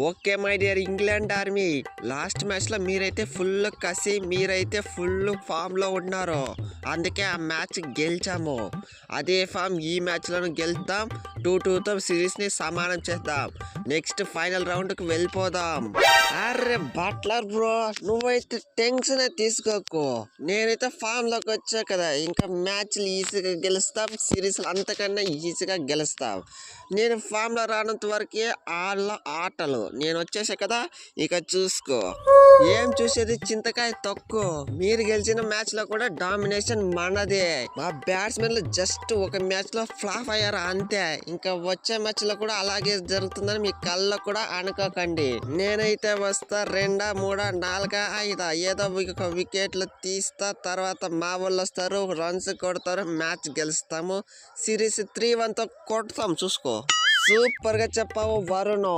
Okay my dear England army, last match లో మీరైతే full కసి, మీరైతే ఫుల్ ఫామ్ లో ఉన్నారు. అందుకే ఆ మ్యాచ్ గెలిచాము. అదే ఫామ్ ఈ మ్యాచ్ లోను గెలుద్దాం. 2-2తో సిరీస్ ని సమానం చేద్దాం. నెక్స్ట్ ఫైనల్ రౌండ్ కి వెళ్ళిపోదాం. అరే బట్లర్ బ్రో, నువ్వైతే టెన్షన్ తీసుకోకు. నేనైతే ఫామ్ లోకి వచ్చా కదా, ఇంకా మ్యాచ్లు ఈజీగా గెలుస్తాం, సిరీస్ అంతకన్నా ఈజీగా గెలుస్తాం. నేను ఫామ్ లో రానంత వరకే ఆటలు. నేను వచ్చేసా కదా, ఇక చూసుకో. ఏం చూసేది, చింతకాయ తక్కువ. మీరు గెలిచిన మ్యాచ్ లో కూడా డామినేషన్ మనదే. మా బ్యాట్స్మెన్లు జస్ట్ ఒక మ్యాచ్ లో ఫ్లాప్ అయ్యారు అంతే. ఇంకా వచ్చే మ్యాచ్ లో కూడా అలాగే జరుగుతుందని మీ కళ్ళ కూడా అనుకోకండి. నేనైతే వస్తా 2, 3, 4, 5 ఏదో ఒక వికెట్లు తీస్తా. తర్వాత మా వాళ్ళు వస్తారు, రన్స్ కొడతారు, మ్యాచ్ గెలుస్తాము. సిరీస్ 3-1తో కొడతాం, చూసుకో. సూపర్ గా చెప్పావు వరుణ్.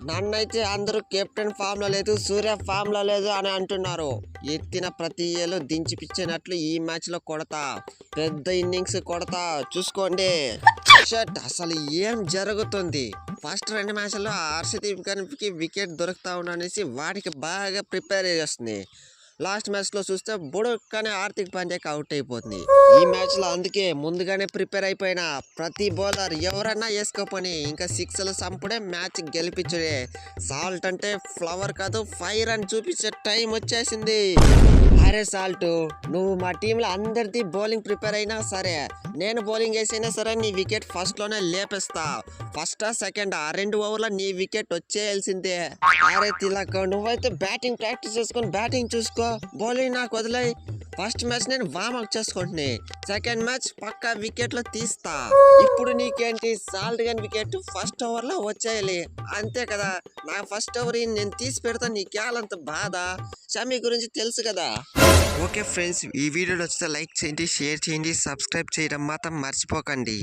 నన్నైతే అందరూ కెప్టెన్ ఫామ్ లో లేదు, సూర్య ఫామ్ లో లేదు అని అంటున్నారు. ఎత్తిన ప్రతి ఏళ్ళు దించిపిచ్చినట్లు ఈ మ్యాచ్ లో కొడతా, పెద్ద ఇన్నింగ్స్ కొడతా, చూసుకోండి. అసలు ఏం జరుగుతుంది? ఫస్ట్ 2 మ్యాచ్ల్లో హర్షదీప్కి వికెట్ దొరుకుతా ఉండనేసి వాడికి బాగా ప్రిపేర్ చేస్తుంది. లాస్ట్ మ్యాచ్ లో చూస్తే బుడక్కనే హార్దిక్ పాండ్యాకి అవుట్ అయిపోతుంది. ఈ మ్యాచ్ లో అందుకే ముందుగానే ప్రిపేర్ అయిపోయినా. ప్రతి బౌలర్ ఎవరన్నా వేసుకోపోని, ఇంకా 6లు సంపుడే, మ్యాచ్ గెలిపించుడే. సాల్ట్ అంటే ఫ్లవర్ కాదు, ఫైర్ అని చూపించే టైం వచ్చేసింది. అరే సాల్ట్, నువ్వు మా టీంలో అందరిది బౌలింగ్ ప్రిపేర్ అయినా సరే, నేను బౌలింగ్ వేసైనా సరే నీ వికెట్ ఫస్ట్ లోనే లేపేస్తా. ఫస్ట్ సెకండ్ 2 ఓవర్లో నీ వికెట్ వచ్చేయాల్సిందే. అరే తిలక్, నువ్వైతే బ్యాటింగ్ ప్రాక్టీస్ చేసుకొని బ్యాటింగ్ చూసుకో, బౌలింగ్ నాకు వదిలేయి. ఫస్ట్ మ్యాచ్ నేను వార్మప్ చేసుకుంటున్నా, సెకండ్ మ్యాచ్ పక్కా వికెట్లో తీస్తా. ఇప్పుడు నీకేంటి, సాల్ట్ గాని వికెట్ ఫస్ట్ ఓవర్ లో వచ్చేయాలి అంతే కదా. నా ఫస్ట్ ఓవర్ నేను తీసి పెడతా, నీకేలంత బాధ. షమి గురించి తెలుసు కదా. ఓకే ఫ్రెండ్స్, ఈ వీడియో నచ్చితే లైక్ చేయండి, షేర్ చేయండి, సబ్స్క్రైబ్ చేయడం మాత్రం మర్చిపోకండి.